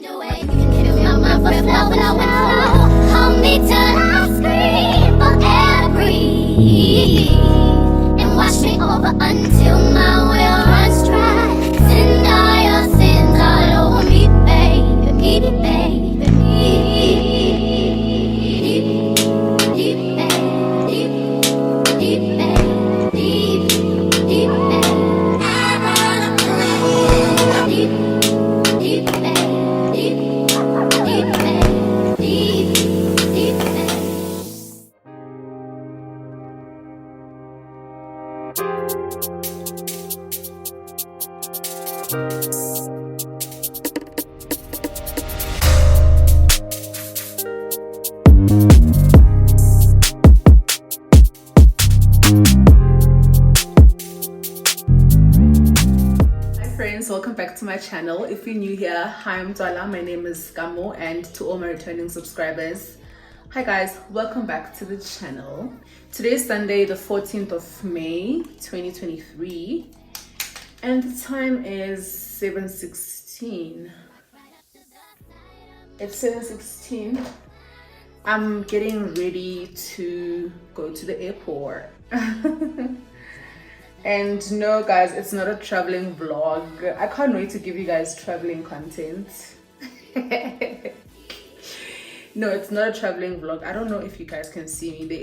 Hold me till I scream for every and wash me over until my will runs dry. Send all your sins all over me, baby, baby, deep, deep, deep, deep, deep, deep, deep, deep, welcome back to my channel. If you're new here, hi, I'm mtswaaaaa. My name is Gamo, and to all my returning subscribers, hi guys, welcome back to the channel. Today is Sunday, the 14th of May 2023, and the time is 7:16. It's 7:16. I'm getting ready to go to the airport. And no guys, it's not a traveling vlog. I can't wait to give you guys traveling content. No, it's not a traveling vlog. I don't know if you guys can see me. There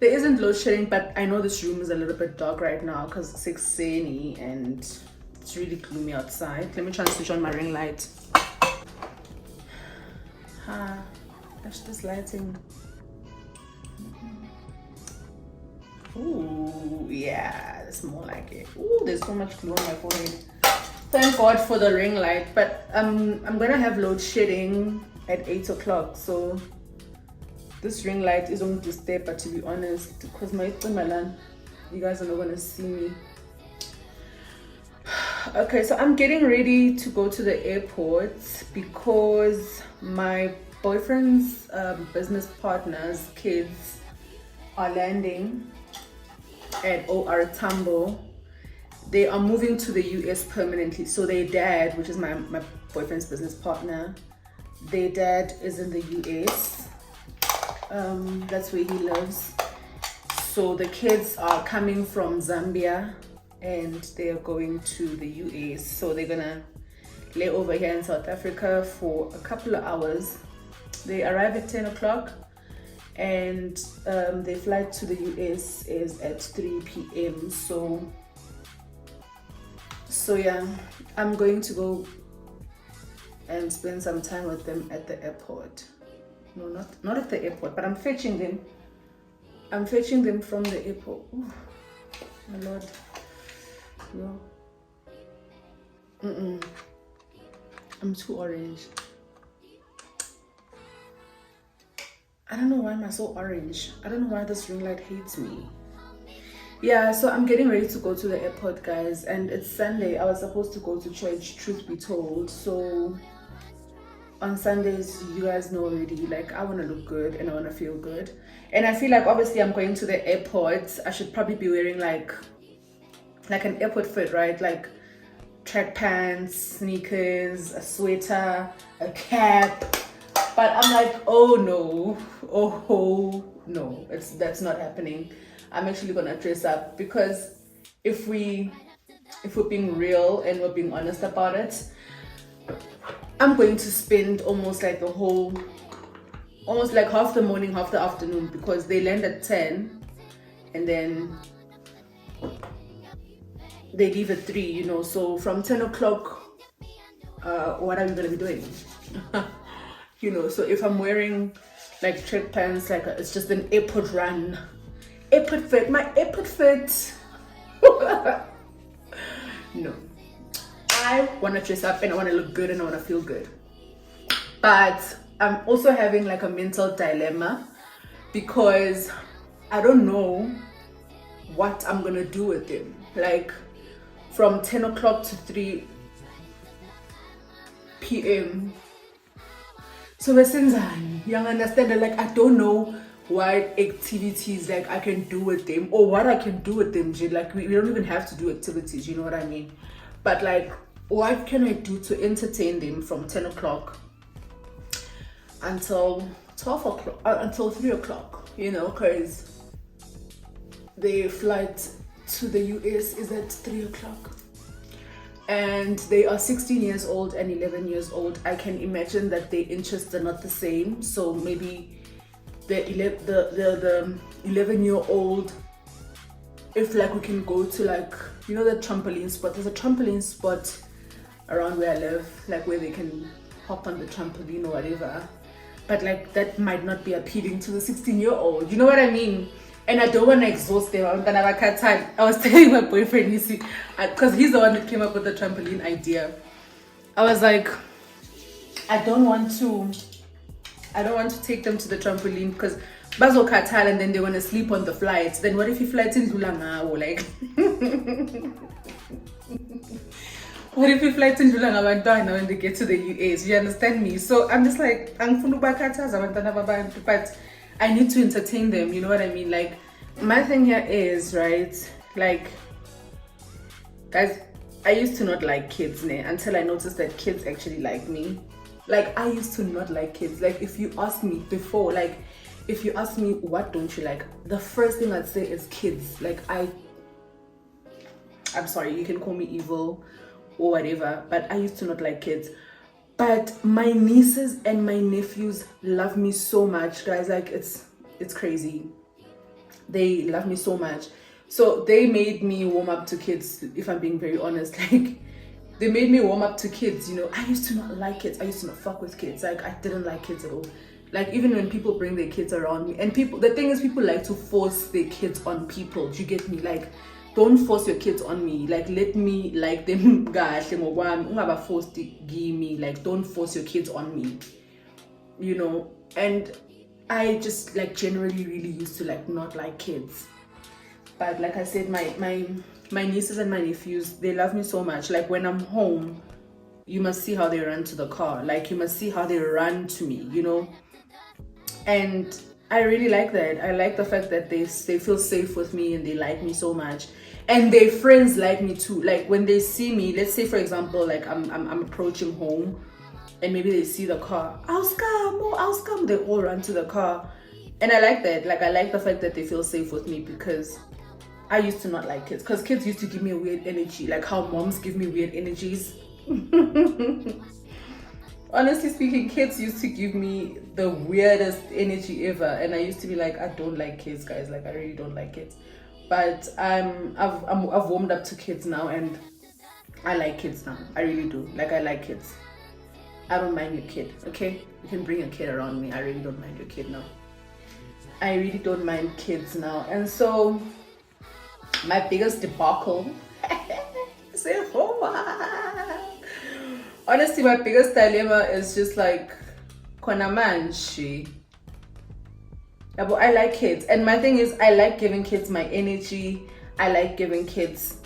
isn't load shedding, but I know this room is a little bit dark right now because it's 6:30 and it's really gloomy outside. Let me try and switch on my ring light. That's this lighting. Ooh, yeah, that's more like it. Ooh, there's so much glue on my forehead. Thank God for the ring light. But I'm gonna have load shedding at 8 o'clock, so this ring light is on to stay. But to be honest, because my Milan, you guys are not gonna see me. Okay, so I'm getting ready to go to the airport because my boyfriend's business partner's kids are landing at OR Tambo. They are moving to the US permanently. So their dad, which is my boyfriend's business partner, their dad is in the US. That's where he lives. So the kids are coming from Zambia and they're going to the US. So they're gonna lay over here in South Africa for a couple of hours. They arrive at 10 o'clock. And their flight to the US is at 3 p.m. So yeah, I'm going to go and spend some time with them at the airport. No, not at the airport, but I'm fetching them. I'm fetching them from the airport. Ooh, my Lord, no. I'm too orange. I don't know why am I so orange. I don't know why this ring light hates me. Yeah, so I'm getting ready to go to the airport, guys, and it's Sunday. I was supposed to go to church, truth be told. So on Sundays, you guys know already, like, I want to look good and I want to feel good. And I feel like obviously I'm going to the airport. I should probably be wearing like an airport fit, right? Like track pants, sneakers, a sweater, a cap. But I'm like, oh no, that's not happening. I'm actually gonna dress up because if we're being real and we're being honest about it, I'm going to spend almost like half the morning, half the afternoon, because they land at 10 and then they leave at 3, you know. So from 10 o'clock, what are we gonna be doing? You know, so if I'm wearing like track pants, like it's just an airport run, airport fit, my airport fit. No, I want to dress up and I want to look good and I want to feel good. But I'm also having like a mental dilemma because I don't know what I'm gonna do with them. Like from 10 o'clock to 3 p.m. So you understand, like I don't know what activities like I can do with them or what I can do with them. Like we don't even have to do activities, you know what I mean? But like what can I do to entertain them from 10 o'clock until 12 o'clock, until 3 o'clock, you know, because the flight to the US is at 3 o'clock. And they are 16 years old and 11 years old. I can imagine that their interests are not the same. So maybe the 11-year-old, if like we can go to like, you know, the trampoline spot. There's a trampoline spot around where I live, like where they can hop on the trampoline or whatever. But like that might not be appealing to the 16-year-old. You know what I mean? And I don't want to exhaust them. I'm gonna have a time. I was telling my boyfriend, you see, because he's the one that came up with the trampoline idea. I was like, I don't want to take them to the trampoline because bazo katal and then they want to sleep on the flight. Then what if he flights in Zulanga? Like, what if he flights in Zulanga when they get to the US? You understand me? So I'm just like, but I need to entertain them, you know what I mean? Like, my thing here is, right, like, guys, I used to not like kids until I noticed that kids actually like me. Like, I used to not like kids. Like, if you ask me before, like, if you ask me what don't you like, the first thing I'd say is kids. Like, I'm sorry, you can call me evil or whatever, but I used to not like kids. But my nieces and my nephews love me so much, guys. Like, it's crazy. They love me so much. So they made me warm up to kids, if I'm being very honest. Like, they made me warm up to kids, you know. I used to not like kids. I used to not fuck with kids. Like, I didn't like kids at all. Like, even when people bring their kids around me, and the thing is, people like to force their kids on people. Do you get me? Like, don't force your kids on me. Like, let me like them. Forced to give me. Like, don't force your kids on me. You know. And I just like generally really used to like not like kids. But like I said, my nieces and my nephews, they love me so much. Like, when I'm home, you must see how they run to the car. Like, you must see how they run to me, you know. And I really like that. I like the fact that they feel safe with me and they like me so much. And their friends like me too. Like, when they see me, let's say for example, like I'm approaching home and maybe they see the car, I'll scam, they all run to the car. And I like that. Like, I like the fact that they feel safe with me, because I used to not like kids, because kids used to give me a weird energy, like how moms give me weird energies. Honestly speaking, kids used to give me the weirdest energy ever, and I used to be like, I don't like kids, guys. Like, I really don't like kids. But I've warmed up to kids now, and I like kids now. I really do. Like, I like kids. I don't mind your kid, okay? You can bring your kid around me. I really don't mind your kid now. I really don't mind kids now. And so my biggest debacle, honestly, my biggest dilemma is just like, yeah, but I like kids. And my thing is, I like giving kids my energy. I like giving kids,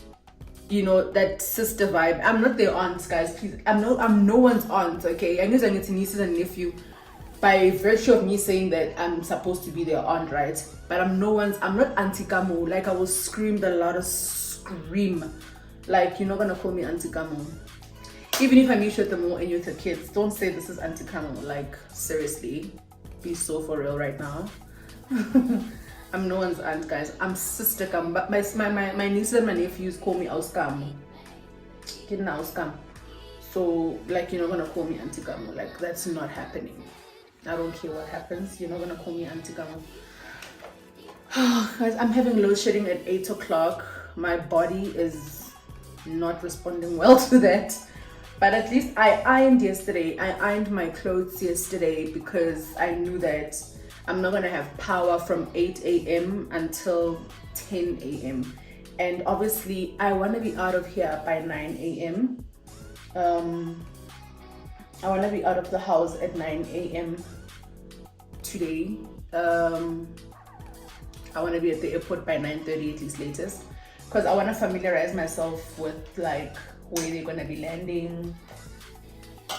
you know, that sister vibe. I'm not their aunt, guys, please. I'm no one's aunt, okay? I know I'm your nieces and nephew by virtue of me saying that I'm supposed to be their aunt, right? But I'm not Auntie Kamo. Like, I will scream the loudest scream. Like, you're not gonna call me Auntie Kamo. Even if I meet you at the mall and you're with the kids, don't say this is Auntie Kamo. Like, seriously, be so for real right now. I'm no one's aunt, guys. I'm sister Kam. But my nieces and my nephews call me Auskam. Kidna Auskam. So, like, you're not gonna call me Auntie Kamo. Like, that's not happening. I don't care what happens. You're not gonna call me Auntie Kamo. Guys, I'm having load shedding at 8 o'clock. My body is not responding well to that. But at least I ironed yesterday. I ironed my clothes yesterday because I knew that I'm not gonna have power from 8 a.m. until 10 a.m. And obviously I wanna be out of here by 9 a.m. I wanna be out of the house at 9 a.m. today. I wanna be at the airport by 9:30 at least latest. Because I wanna familiarize myself with like where they're gonna be landing,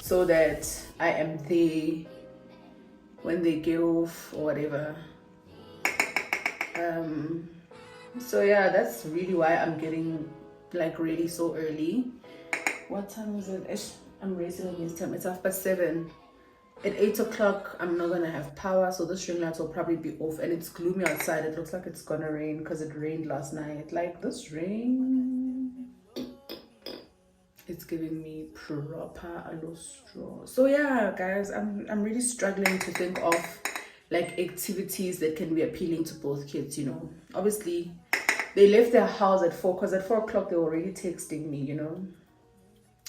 so that I am there when they get off or whatever. So yeah, that's really why I'm getting like ready so early. What time is it? I'm racing against time. It's 7:30. At 8 o'clock, I'm not gonna have power, so this ring light will probably be off, and it's gloomy outside. It looks like it's gonna rain because it rained last night. Like this rain, it's giving me proper alostro. So yeah, guys, I'm really struggling to think of like activities that can be appealing to both kids. You know, obviously, they left their house at 4 because at 4 o'clock they were already texting me. You know,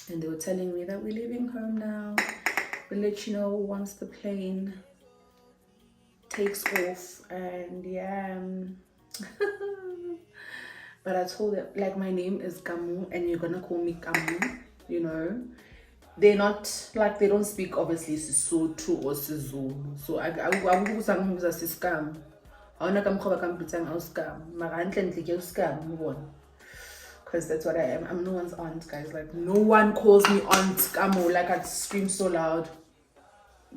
and they were telling me that we're leaving home now. We'll let you know once the plane takes off. And yeah, but I told them, like, my name is Kamu and you're gonna call me Kamu. You know, they're not like, they don't speak obviously Sesotho or Sezulu, so I uza siskam. Aona kamkhoba kampitsang auskam mara ntle ntle ke uskam ubona, because that's what I am. I'm no one's aunt, guys. Like, no one calls me Aunt Kamo. Like, I'd scream so loud.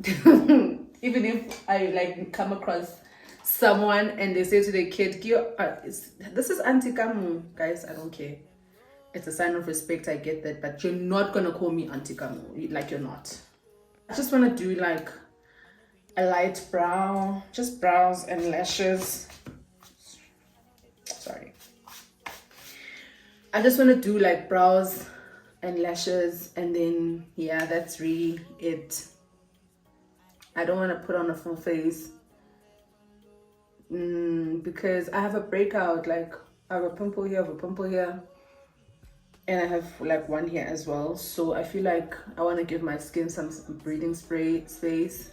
Even if I like come across someone and they say to the kid, this is Auntie Kamo, guys, I don't care. It's a sign of respect, I get that, but you're not gonna call me Auntie Kamo. Like, you're not. I just want to do like a light brow, just brows and lashes. Sorry. I just want to do like brows and lashes, and then yeah, that's really it. I don't want to put on a full face because I have a breakout. Like, I have a pimple here, I have a pimple here, and I have like one here as well. So I feel like I want to give my skin some breathing space,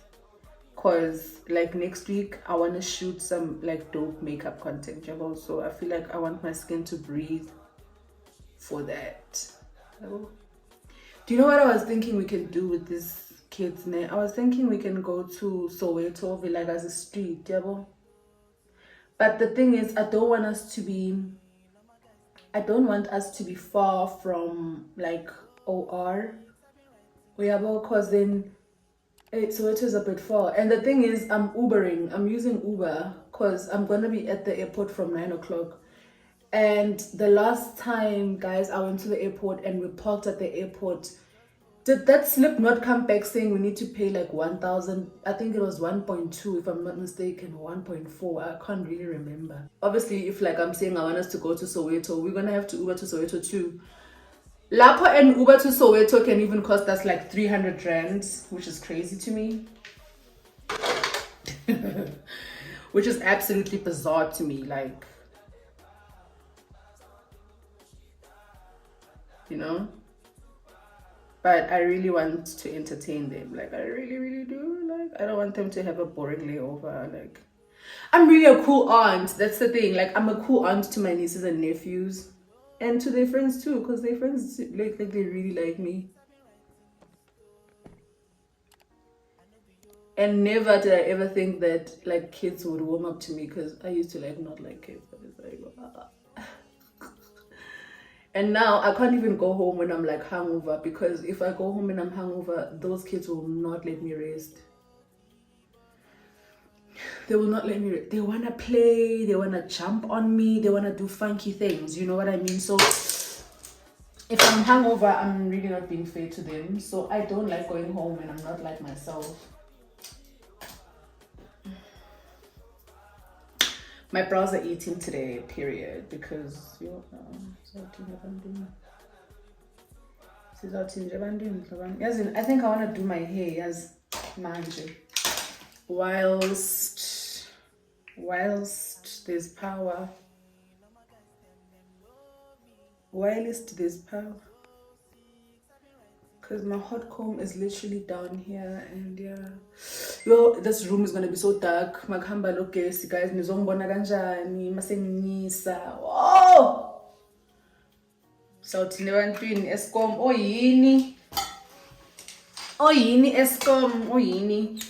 because like next week I want to shoot some like dope makeup content, so I feel like I want my skin to breathe for that. Do you know what I was thinking we can do with these kids now? I was thinking we can go to Soweto Villa as a street, but the thing is, I don't want us to be far from like OR, because then Soweto is a bit far. And the thing is, I'm using Uber because I'm gonna be at the airport from 9 o'clock. And the last time, guys, I went to the airport and we parked at the airport. Did that slip not come back saying we need to pay like 1,000? I think it was 1.2 if I'm not mistaken, 1.4. I can't really remember. Obviously, if like I'm saying I want us to go to Soweto, we're gonna have to Uber to Soweto too. Lapo and Uber to Soweto can even cost us like 300 rands, which is crazy to me. Which is absolutely bizarre to me, like, you know. But I really want to entertain them. Like, I really do. Like, I don't want them to have a boring layover. Like, I'm really a cool aunt. That's the thing. Like, I'm a cool aunt to my nieces and nephews. And to their friends too. Because their friends, like they really like me. And never did I ever think that, like, kids would warm up to me. Because I used to, like, not like kids. But it's like, And now I can't even go home when I'm like hungover, because if I go home and I'm hungover, those kids will not let me rest. They will not let me rest. They want to play, they want to jump on me, they want to do funky things, you know what I mean? So if I'm hungover, I'm really not being fair to them. So I don't like going home when I'm not like myself. My brows are eating today, period, because I think I want to do my hair as manje. Whilst there's power. Whilst there's power. Because my hot comb is literally down here, and yeah. Yo, this room is gonna be so dark. Makhamba lokesi, guys, nizombona kanjani, masengisa. Oh! Sawuthini ebantwini Eskom, oyini. Oyini Eskom, oyini.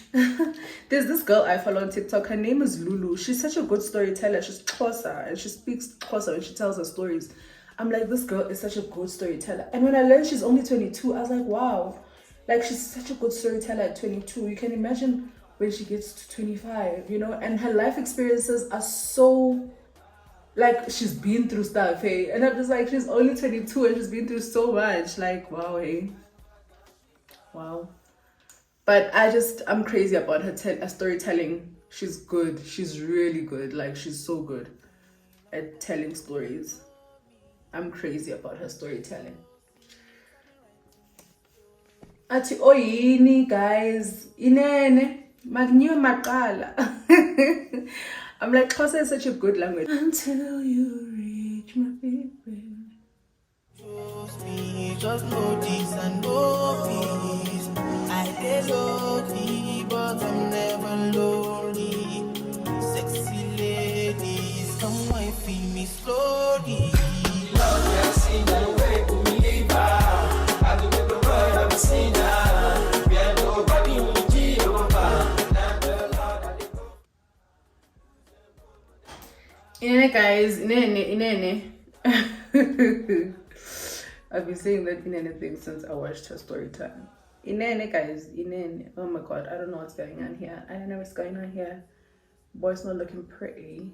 There's this girl I follow on TikTok. Her name is Lulu. She's such a good storyteller. She's Xhosa, and she speaks Xhosa when she tells her stories. I'm like, this girl is such a good storyteller. And when I learned she's only 22, I was like, wow. Like, she's such a good storyteller at 22. You can imagine when she gets to 25, you know? And her life experiences are so, like she's been through stuff, hey. And I'm just like, she's only 22 and she's been through so much. Like, wow, hey. Wow. But I'm crazy about her storytelling. She's good. She's really good. Like, she's so good at telling stories. I'm crazy about her storytelling. Ati oyini guys, inene magniwe maqala. I'm like, Xhosa is such a good language. Until you reach my baby. Just know this and know this. I get lonely, but I'm never lonely. Sexy ladies, come and feel me slowly. Love has seen that way to me. I do the word I'm saying. We are nobody who Inene guys, inene. I've been saying that inene thing since I watched her story time. Inene guys, inene. Oh my god, I don't know what's going on here. I don't know what's going on here. Boy's not looking pretty.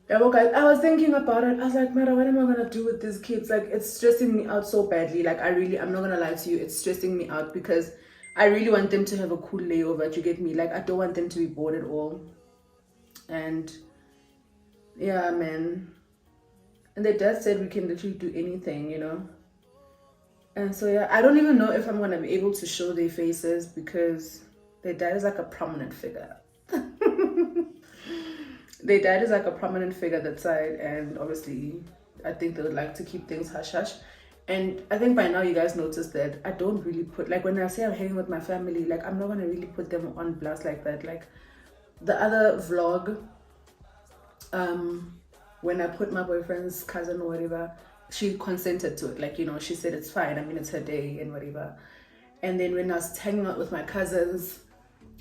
Yeah, well guys, I was thinking about it. I was like, Mara, what am I gonna do with these kids? Like, it's stressing me out so badly. Like, I'm not gonna lie to you, it's stressing me out because I really want them to have a cool layover. Do you get me? Like, I don't want them to be bored at all. And yeah, man. And their dad said we can literally do anything, you know. And so yeah, I don't even know if I'm gonna be able to show their faces because their dad is like a prominent figure. Their dad is like a prominent figure that side, and obviously I think they would like to keep things hush hush. And I think by now you guys noticed that I don't really put, like, when I say I'm hanging with my family, like, I'm not gonna really put them on blast like that. Like the other vlog, when I put my boyfriend's cousin or whatever, she consented to it. Like, you know, she said it's fine. I mean, it's her day and whatever. And then when I was hanging out with my cousins,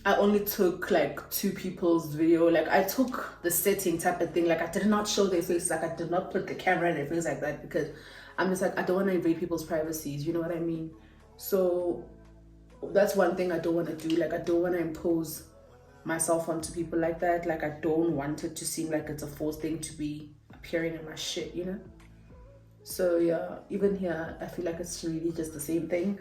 I only took like 2 people's video. Like, I took the setting type of thing. Like, I did not show their face. Like, I did not put the camera in their face like that because I'm just like, I don't want to invade people's privacies. You know what I mean? So that's one thing I don't want to do. Like, I don't want to impose myself onto people like that. Like, I don't want it to seem like it's a forced thing to be appearing in my shit, you know. So yeah, even here I feel like it's really just the same thing.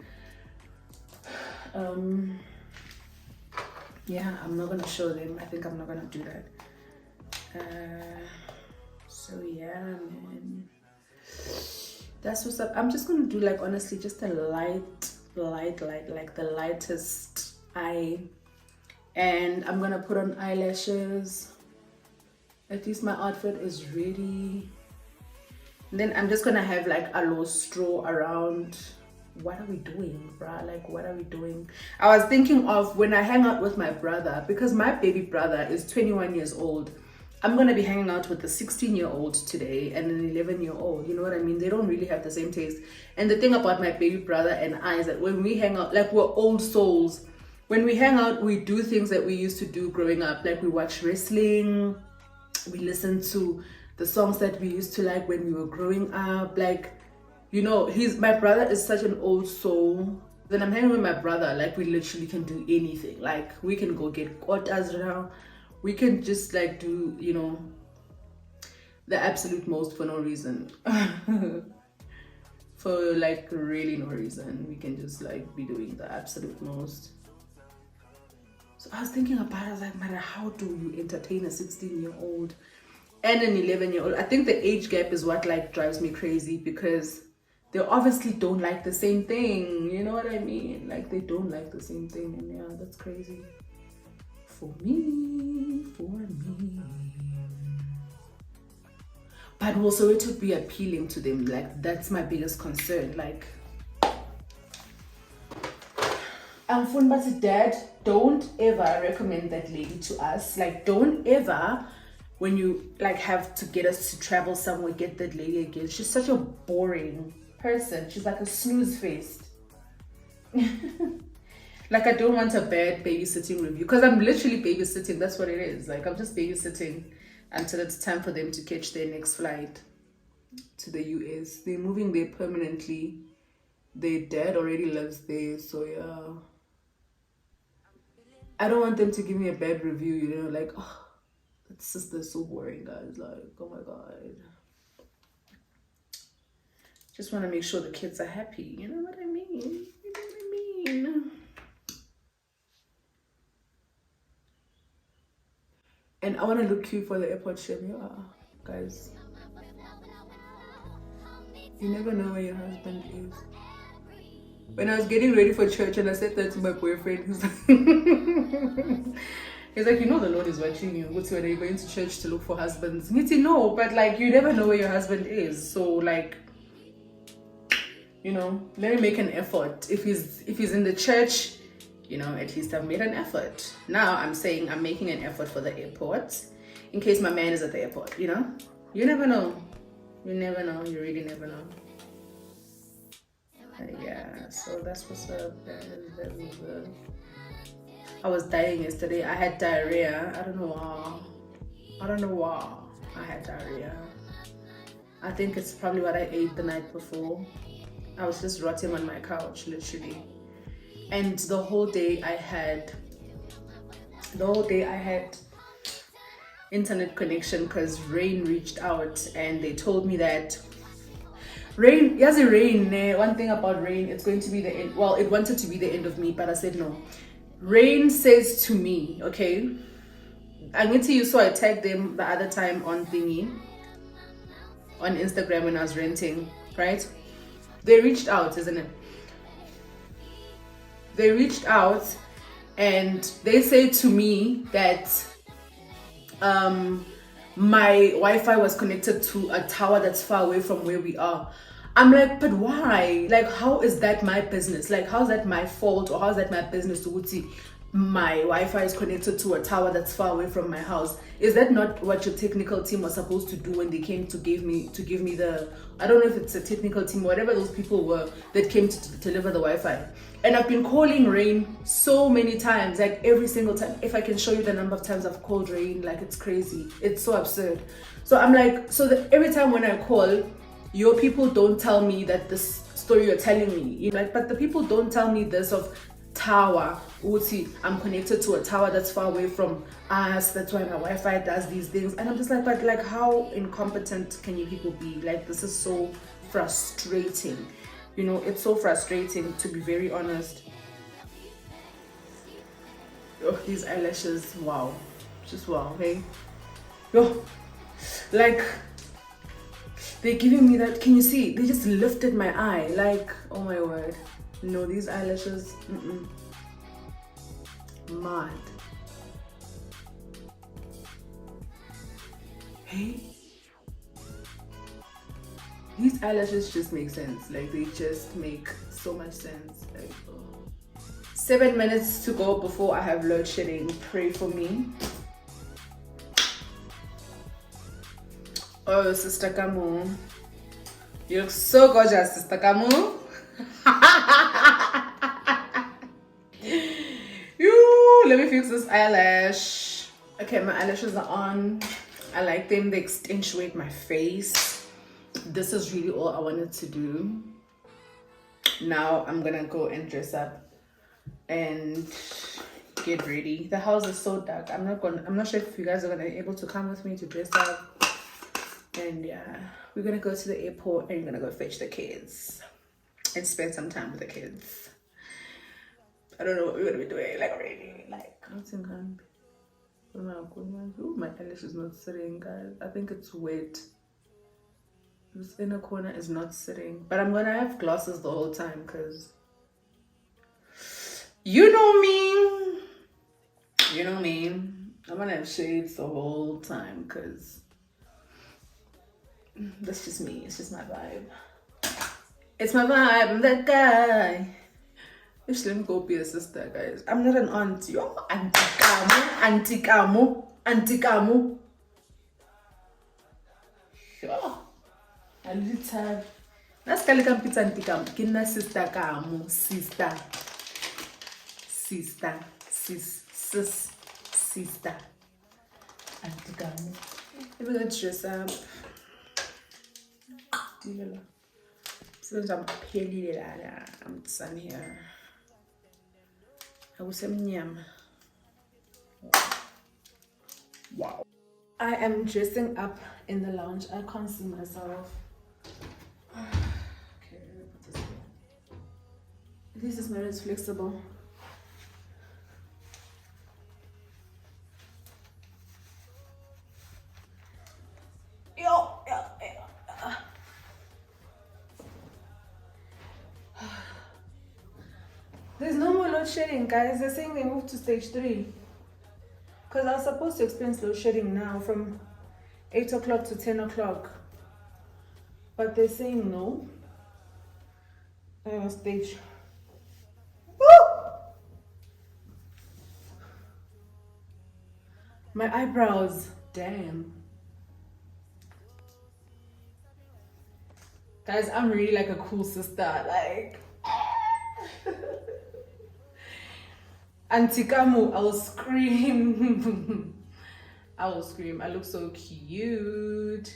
Yeah, I'm not gonna show them. I think I'm not gonna do that. So yeah, man, that's what's up. I'm just gonna do, like, honestly, just a light, like the lightest eye. And I'm gonna put on eyelashes. At least my outfit is ready. And then I'm just gonna have like a low straw around. What are we doing, bruh? Like, what are we doing? I was thinking of when I hang out with my brother, because my baby brother is 21 years old. I'm gonna be hanging out with a 16-year-old today and an 11-year-old. You know what I mean? They don't really have the same taste. And the thing about my baby brother and I is that when we hang out, like, we're old souls. When we hang out, we do things that we used to do growing up. Like, we watch wrestling, we listen to the songs that we used to like when we were growing up. Like, you know, my brother is such an old soul. Then I'm hanging with my brother, like, we literally can do anything. Like, we can go get quotas now. We can just, like, do, you know, the absolute most for no reason. For, like, really no reason. We can just, like, be doing the absolute most. So I was thinking about it, I was like, man, how do you entertain a 16-year-old and an 11-year-old? I think the age gap is what, like, drives me crazy, because they obviously don't like the same thing. You know what I mean? Like, they don't like the same thing, and yeah, that's crazy. For me. But also, it would be appealing to them. Like, that's my biggest concern. Like, but dad, don't ever recommend that lady to us. Like, don't ever, when you, like, have to get us to travel somewhere, get that lady again. She's such a boring person. She's like a snooze faced. Like, I don't want a bad babysitting review, because I'm literally babysitting. That's what it is. Like, I'm just babysitting until it's time for them to catch their next flight to the US. They're moving there permanently. Their dad already lives there, so yeah. I don't want them to give me a bad review, you know, like, oh, That sister's so boring, guys. Like, oh my god. Just want to make sure the kids are happy. You know what I mean? You know what I mean? And I want to look cute for the airport ship. Yeah, guys. You never know where your husband is. When I was getting ready for church and I said that to my boyfriend, he's like, he's like, you know the Lord is watching you. What's when are you going to church to look for husbands? Mitzi, no, but like you never know where your husband is. So like, you know, let me make an effort. If he's in the church, you know, at least I've made an effort. Now I'm saying I'm making an effort for the airport in case my man is at the airport, you know? You never know. You never know. You really never know. Yeah, so that's what's up. I was dying yesterday. I had diarrhea. I don't know why I had diarrhea. I think it's probably what I ate the night before. I was just rotting on my couch, literally. And the whole day I had internet connection because Rain reached out and they told me that Rain, one thing about Rain, it's going to be the end. Well, it wanted to be the end of me, but I said no. Rain says to me, okay, I'm going to use, so I tagged them the other time on thingy, on Instagram when I was renting, right? They reached out, isn't it? They reached out and they say to me that my Wi-Fi was connected to a tower that's far away from where we are. I'm like, but why? Like, how is that my business? Like, how's that my fault, or how's that my business to Uti? My Wi-Fi is connected to a tower that's far away from my house. Is that not what your technical team was supposed to do when they came to give me the, I don't know if it's a technical team, whatever those people were that came to deliver the Wi-Fi. And I've been calling Rain so many times, like every single time. If I can show you the number of times I've called Rain, like it's crazy. It's so absurd. So I'm like, so that every time when I call, your people don't tell me that this story you're telling me. You know, like, but the people don't tell me this of tower. Uti, I'm connected to a tower that's far away from us. That's why my Wi-Fi does these things. And I'm just like, but like, how incompetent can you people be? Like, this is so frustrating. You know, it's so frustrating, to be very honest. Oh, these eyelashes, wow. Just wow, hey? Yo, like, they're giving me that, can you see? They just lifted my eye, like, oh my word. No, these eyelashes, mad. Hey? These eyelashes just make sense. Like, they just make so much sense. Like, oh. 7 minutes to go before I have load shedding. Pray for me. Oh, Sister Kamu. You look so gorgeous, Sister Kamu. Let me fix this eyelash. Okay, my eyelashes are on. I like them. They accentuate my face. This is really all I wanted to do. Now I'm gonna go and dress up and get ready. The house is so dark. I'm not sure if you guys are gonna be able to come with me to dress up. And yeah, we're gonna go to the airport and we're gonna go fetch the kids and spend some time with the kids. I don't know what we're gonna be doing, like already. Like, ooh, my eyelash is not sitting, guys. I think it's wet. This inner corner is not sitting. But I'm gonna have glasses the whole time because you know me. You know me. I'm gonna have shades the whole time because that's just me. It's just my vibe. It's my vibe. I'm that guy. Let me go be a sister, guys. I'm not an aunt. Yo, Auntie Kamu. Sure. A little time. That's Kalika Pizza Auntie Kamu. Kina Sister Kamu. Sister. Auntie Kamu. Let me go dress up. Since I'm peeling I'm sun here. I was some yam. Wow. I am dressing up in the lounge. I can't see myself. Okay, let me put this here. At least this mirror is flexible. There's no more load shedding, guys. They're saying they moved to stage 3. Because I was supposed to experience load shedding now from 8 o'clock to 10 o'clock. But they're saying no. Stage. Woo! My eyebrows. Damn. Guys, I'm really like a cool sister. Like... Auntie Kamu, I will scream. I will scream. I look so cute.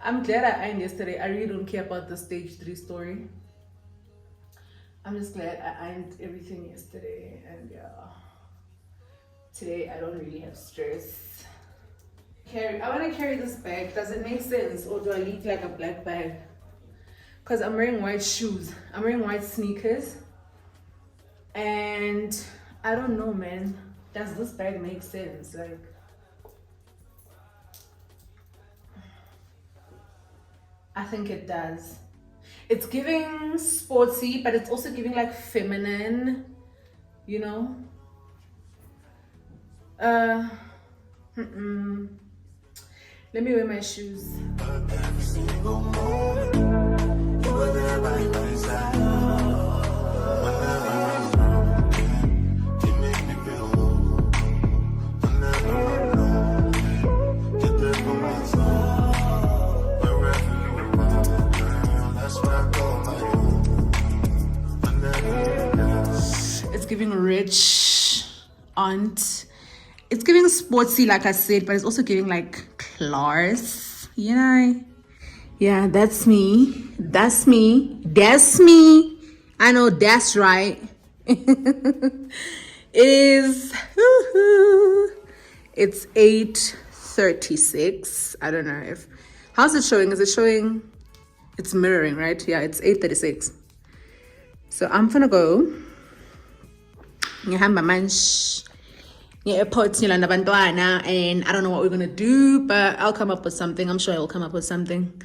I'm glad I ironed yesterday. I really don't care about the stage 3 story. I'm just glad I ironed everything yesterday, and yeah, today I don't really have stress. I want to carry this bag. Does it make sense, or do I leave like a black bag? Because I'm wearing white shoes. I'm wearing white sneakers. And I don't know, man. Does this bag make sense? Like, I think it does. It's giving sportsy, but it's also giving like feminine, you know? Let me wear my shoes. It's giving rich aunt. It's giving sportsy, like I said, but it's also giving like class, you know? Yeah, that's me. That's me. That's me. I know that's right. It is. It's 8:36. I don't know if. How's it showing? Is it showing? It's mirroring, right? Yeah, it's 8:36. So I'm gonna go. Ngihamba manje. Airport and I don't know what we're gonna do, but I'll come up with something. I'm sure I will come up with something.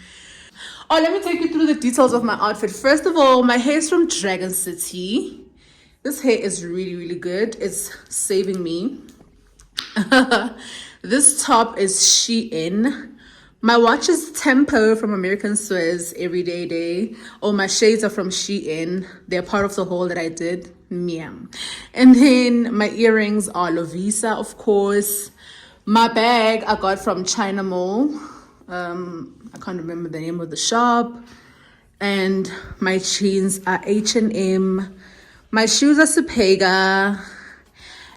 Oh, let me take you through the details of my outfit. First of all, my hair is from Dragon City. This hair is really, really good. It's saving me. This top is Shein. My watch is Tempo from American Suez Everyday Day. Oh, my shades are from Shein. They're part of the haul that I did. Meow. And then my earrings are Lovisa, of course. My bag I got from China Mall. I can't remember the name of the shop. And my jeans are H&M. My shoes are Supega.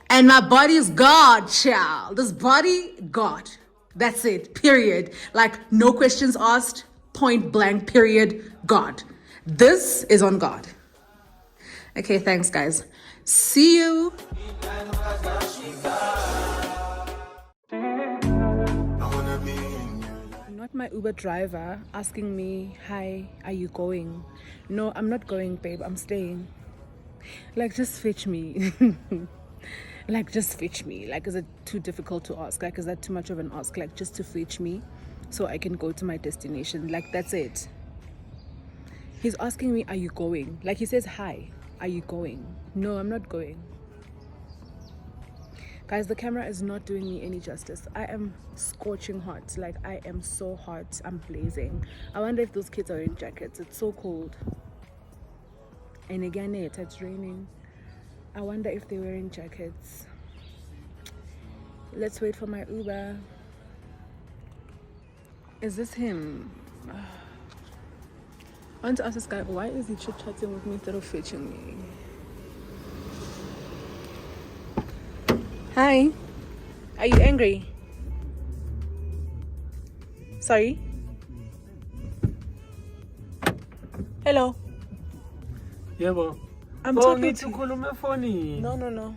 And my body is God, child. This body, God. That's it, period. Like, no questions asked, point blank, period, God. This is on God. Okay, thanks, guys. See you. Not my Uber driver asking me, hi, are you going? No, I'm not going, babe, I'm staying. Like, just fetch me. Like, just fetch me. Like, is it too difficult to ask? Like, is that too much of an ask? Like, just to fetch me so I can go to my destination. Like, that's it. He's asking me, are you going? Like, he says, hi, are you going? No, I'm not going. Guys, the camera is not doing me any justice. I am scorching hot. Like, I am so hot. I'm blazing. I wonder if those kids are in jackets. It's so cold. And again, it's raining. I wonder if they're wearing jackets. Let's wait for my Uber. Is this him? I want to ask this guy, why is he chit-chatting with me instead of fetching me? Hi. Are you angry? Sorry? Hello. Yebo. I'm Oh, talking need to to call my phone. No.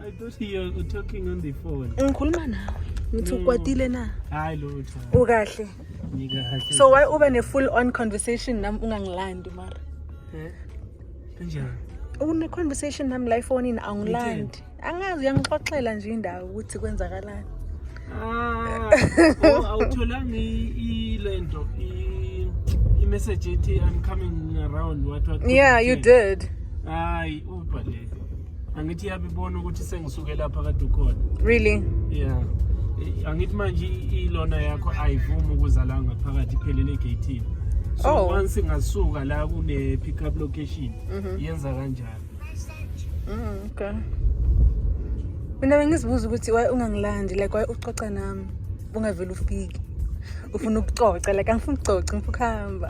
I thought you were talking on the phone. Ngikhuluma nawe. Ngithi ukwatile na? Hayi lutho. Ukahle. Ngikahle. So why ube ne full on conversation nami ungangilandi mara? Kanjani? Une conversation nami la efonini angilandi. Angazi uyangixoxela nje indawo ukuthi kwenzakalani. Awutholanga ilento i-message ethi I'm coming around what. Yeah, you did. Hayi ubhale. Angithi yabibona ukuthi sengisuke lapha kade ukhona. Really? Yeah. Angithi manje ilona yakho ayivumi ukuzala ngaphakathi iphelele egate. So once ngasuka la kune pick up location yenza kanjalo. Okay. Mina bengizibuza ukuthi why ungangilandi like why uxoxa nami ungavela ufike. Ufuna ukuxoxa like angifuni ukuxoxa ngifuna ukuhamba.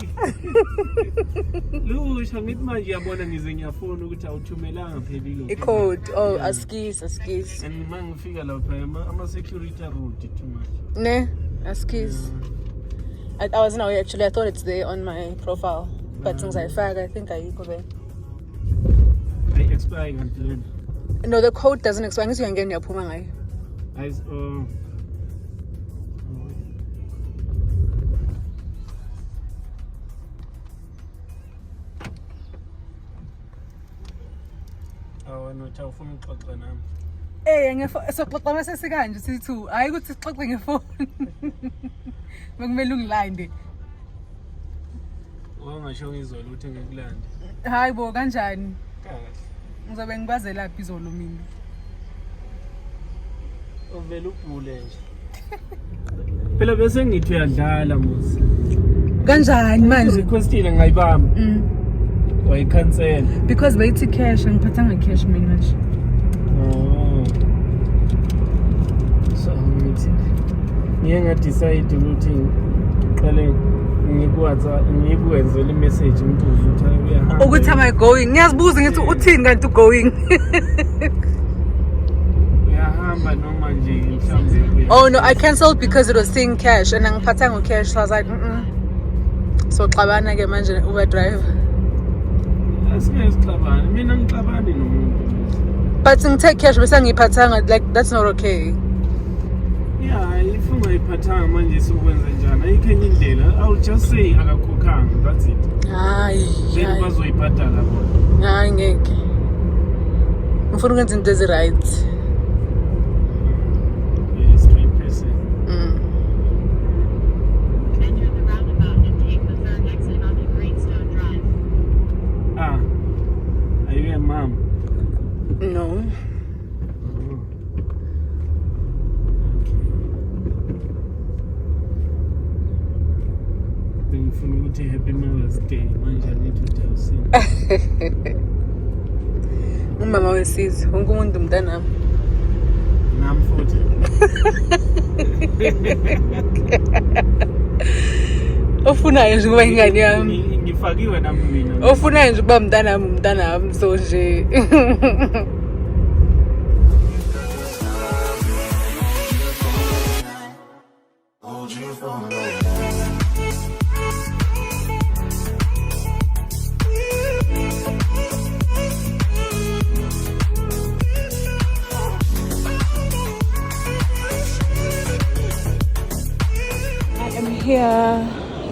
Lusha ngithi manje yabona ngize ngiyafuna ukuthi awuthumelanga phela I-code askis. and mangifika lapha ama security route too much. Ne, askis. I wasn't aware actually. I thought it's there on my profile. But since I think ayikho there. I expiring until when? No, the code doesn't expire. Ngisi uyangena uyaphuma ngayo. Awanothi awufuna ukuxoxa nami. Ngiyafuna soxoxa mase sikanje sithu. Hayi ukuthi sixoxe ngefoni. Bekumele ungilande. Wangasho ngizolo ukuthi ngikulande. Hayi bo kanjani? Kahle. Ngizobe ngibazela laphi izolo mina. Ovela ubhule nje. Phela bese ngithi uyadlala muzi. Kanjani manje? Request ile ngayibamba. Wayicancel. Because bayithi cash angiphathanga cash mina nje. So ngithi ngiye ngadecide ukuthi qale ngikuwenzele message umbuzo ukuthi uyahamba. Ukuthi am I going? Ngiyazibuza ngithi uthini kanti going? Uyahamba noma nje mhlambe. Oh no, I cancelled because it was saying cash and angiphathanga cash, so I was like So xabana ke manje Uber driver. Asingezixabana. Mina ngixabani nomuntu. But ngithe cash bese ngiphathanga, like that's not okay. Yeah, if ungayiphathanga manje sokwenza njani? Ayikho enye indlela. I'll just say akakhokhanga, that's it. Hayi. Then bazoyibhadala bona. Hayi ngeke. Ngifuna ukwenza into ezi right. Yes, 3%. Enter the roundabout and take the third exit onto Greenstone Drive. Are you a mom? No. Ngifuna ukuthi happy Mother's Day manje ngithi Umama wesizwe, wonke umuntu umntanami. nami futhi. Ofunayo nje kuba ingane yami. Ngifakiwe nami mina. Ofunayo nje kuba umntanami so nje. Here,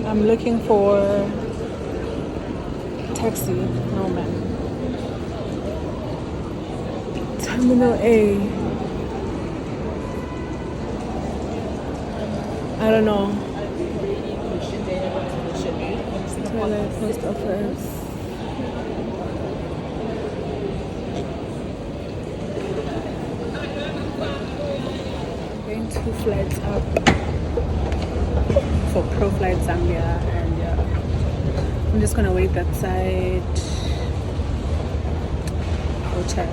I'm looking for taxi. No man. Terminal A. I don't know. Toilet, post office. I'm going 2 flights up for Pro Flight Zambia, and yeah, I'm just gonna wait that side. Go check.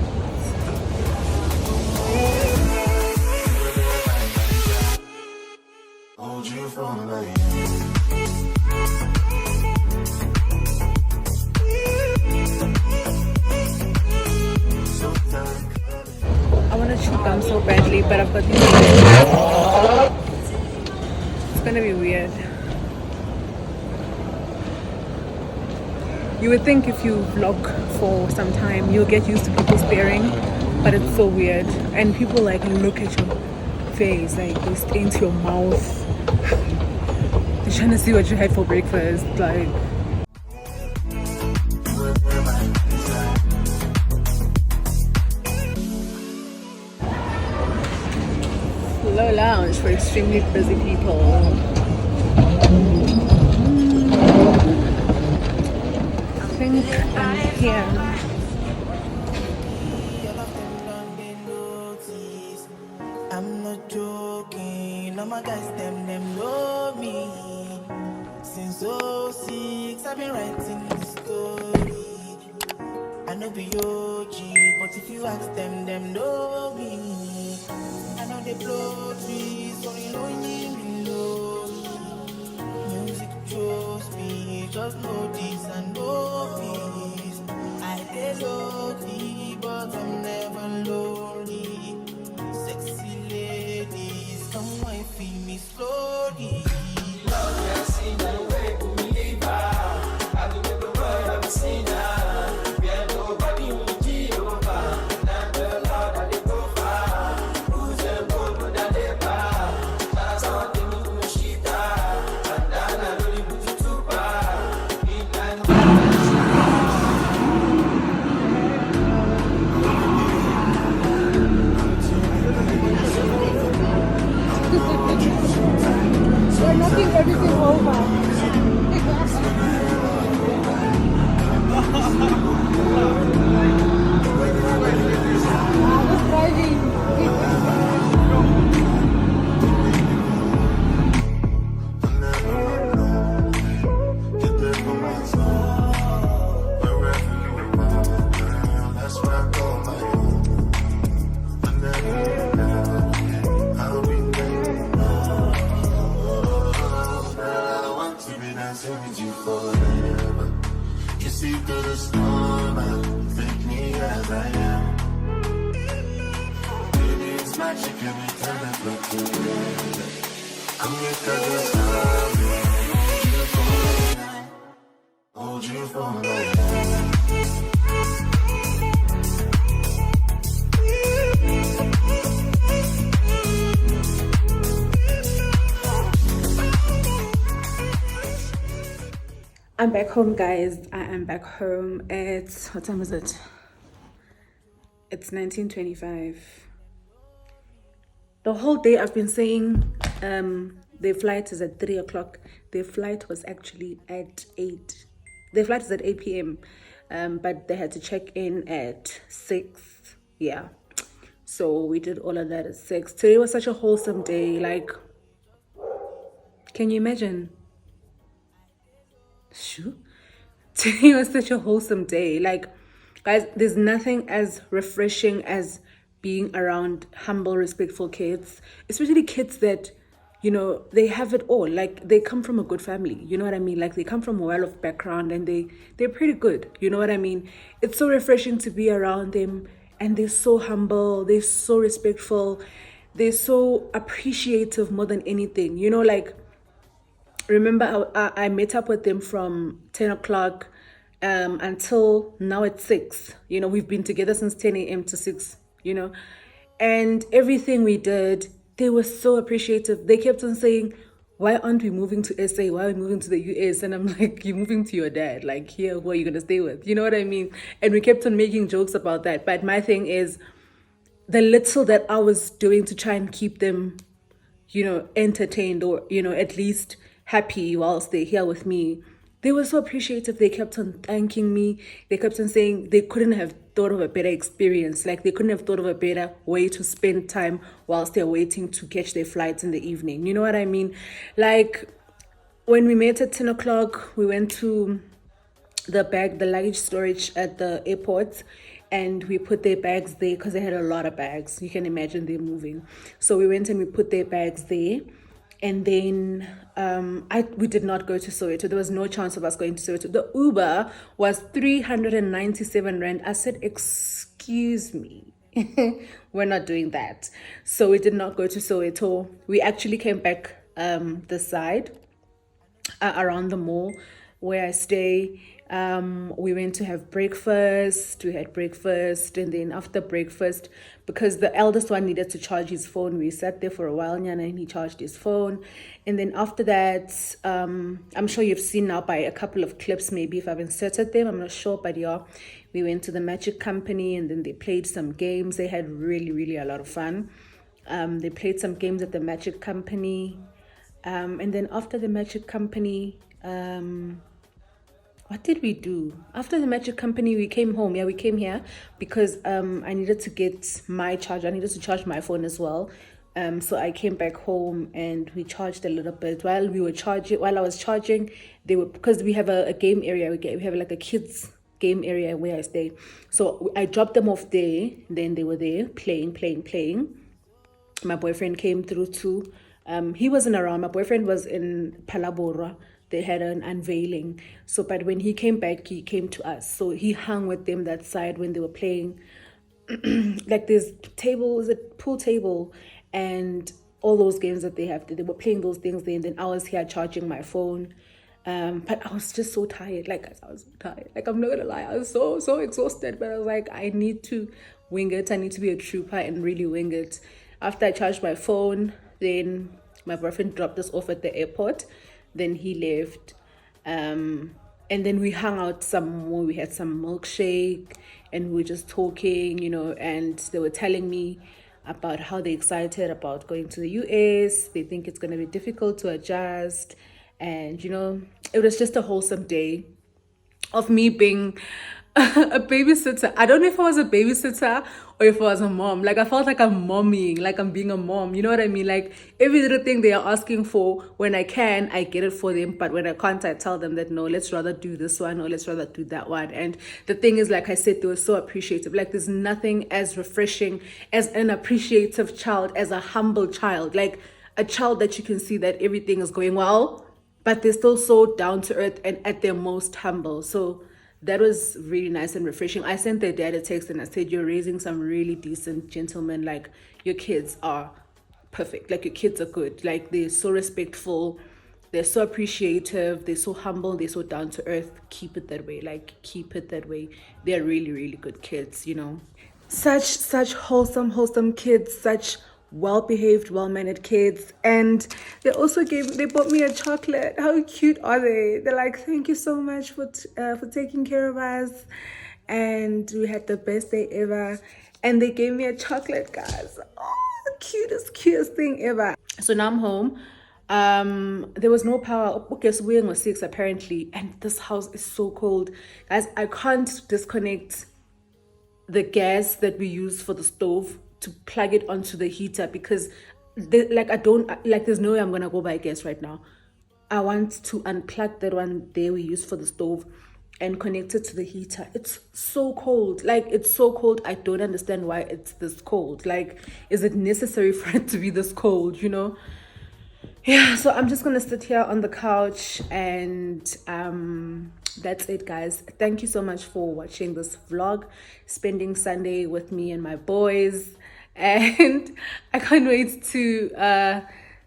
I want to chew gum so badly, but I've got these. It's gonna be weird. You would think if you vlog for some time, you'll get used to people staring, but it's so weird. And people like look at your face, like they stay into your mouth. They're trying to see what you had for breakfast. Like, slow lounge for extremely busy people. I think I'm here. I'm not joking, all my guys, them know me. Since '06, I've been writing this story. I know be OG, but if you ask them know me. I know they blow trees, so you know me know me. Music chose me, just know this and know this. I did lonely, but I'm never lonely. Sexy ladies, come and feel me slowly. We're knocking everything over. You see through the storm, take me as I am. Baby, it's magic every time I look together. Come here, cause hold you for life. I'm back home, guys. I am back home. It's, what time is it? It's 19:25. The whole day I've been saying their flight is at 3 o'clock. Their flight was actually at 8. Their flight is at 8 p.m. But they had to check in at 6. Yeah. So we did all of that at 6. Today was such a wholesome day. Like, can you imagine? Today was such a wholesome day. Like, guys, there's nothing as refreshing as being around humble, respectful kids, especially kids that, you know, they have it all. Like, they come from a good family, you know what I mean? Like, they come from a well-off background and they're pretty good, you know what I mean? It's so refreshing to be around them, and they're so humble, they're so respectful, they're so appreciative more than anything, you know. Like, remember I met up with them from 10 o'clock until now at 6. You know, we've been together since 10 a.m. to 6, you know, and everything we did, they were so appreciative. They kept on saying, why aren't we moving to SA? Why are we moving to the US? And I'm like, you're moving to your dad. Like, here, who are you going to stay with? You know what I mean? And we kept on making jokes about that. But my thing is, the little that I was doing to try and keep them, you know, entertained, or, you know, at least happy whilst they're here with me, they were so appreciative. They kept on thanking me. They kept on saying they couldn't have thought of a better experience. Like, they couldn't have thought of a better way to spend time whilst they're waiting to catch their flights in the evening. You know what I mean? Like, when we met at 10 o'clock, we went to the luggage storage at the airport, and we put their bags there because they had a lot of bags. You can imagine they're moving. So we went and we put their bags there. And then we did not go to Soweto. There was no chance of us going to Soweto. The Uber was 397 Rand. I said, excuse me, we're not doing that. So we did not go to Soweto. We actually came back this side around the mall. where I stay. We went to have breakfast. We had breakfast, and then after breakfast, because the eldest one needed to charge his phone, we sat there for a while, and he charged his phone. And then after that, I'm sure you've seen now by a couple of clips, maybe if I've inserted them, I'm not sure, but yeah, we went to the Magic Company, and then they played some games. They had really a lot of fun. They played some games at the Magic Company, and then after the Magic Company, what did we do? After the Magic Company, we came home. Yeah, we came here because I needed to get my charger. I needed to charge my phone as well. So I came back home and we charged a little bit. While I was charging, because we have a game area. We have like a kids game area where I stay. So I dropped them off there. Then they were there playing. My boyfriend came through too. He wasn't around. My boyfriend was in Palabora. They had an unveiling. So, but when he came back, he came to us. So he hung with them that side when they were playing. Like this table, is it pool table, and all those games that they have. They were playing those things there, and then I was here charging my phone. But I was just so tired. Like, I was so tired. Like, I'm not gonna lie, I was so exhausted. But I was like, I need to wing it. I need to be a trooper and really wing it. After I charged my phone, then my boyfriend dropped us off at the airport. Then he left. And then we hung out some more. We had some milkshake and we were just talking, and they were telling me about how they're excited about going to the US. They think it's going to be difficult to adjust. And, it was just a wholesome day of me being a babysitter. I don't know if I was a babysitter or if I was a mom. Like, I felt like I'm mommying, like I'm being a mom. You know what I mean? Like, every little thing they are asking for, when I can, I get it for them. But when I can't, I tell them that, no, let's rather do this one or let's rather do that one. And the thing is, like I said, they were so appreciative. Like, there's nothing as refreshing as an appreciative child, as a humble child. Like, a child that you can see that everything is going well, but they're still so down to earth and at their most humble. So that was really nice and refreshing. I sent their dad a text and I said, you're raising some really decent gentlemen. Like, your kids are perfect. Like, your kids are good. Like, they're so respectful. They're so appreciative. They're so humble. They're so down to earth. Keep it that way. Like, keep it that way. They're really good kids, Such wholesome kids. Such well-behaved, well-mannered kids. And they bought me a chocolate. How cute are they? They're like, thank you so much for taking care of us, and we had the best day ever. And they gave me a chocolate, guys. Oh, the cutest thing ever. So now I'm home. There was no power. Okay, so we're on 6 apparently, and this house is so cold, guys. I can't disconnect the gas that we use for the stove to plug it onto the heater, because there's no way I'm gonna go buy gas right now. I want to unplug that one there we use for the stove and connect it to the heater. It's so cold. Like, it's so cold. I don't understand why it's this cold. Like, is it necessary for it to be this cold, Yeah, so I'm just gonna sit here on the couch, and that's it, guys. Thank you so much for watching this vlog, spending Sunday with me and my boys, and I can't wait to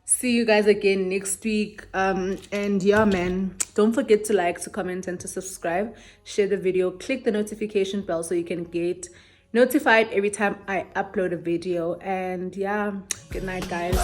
see you guys again next week. And yeah, man, don't forget to like, to comment, and to subscribe. Share the video, click the notification bell so you can get notified every time I upload a video. And yeah, good night, guys.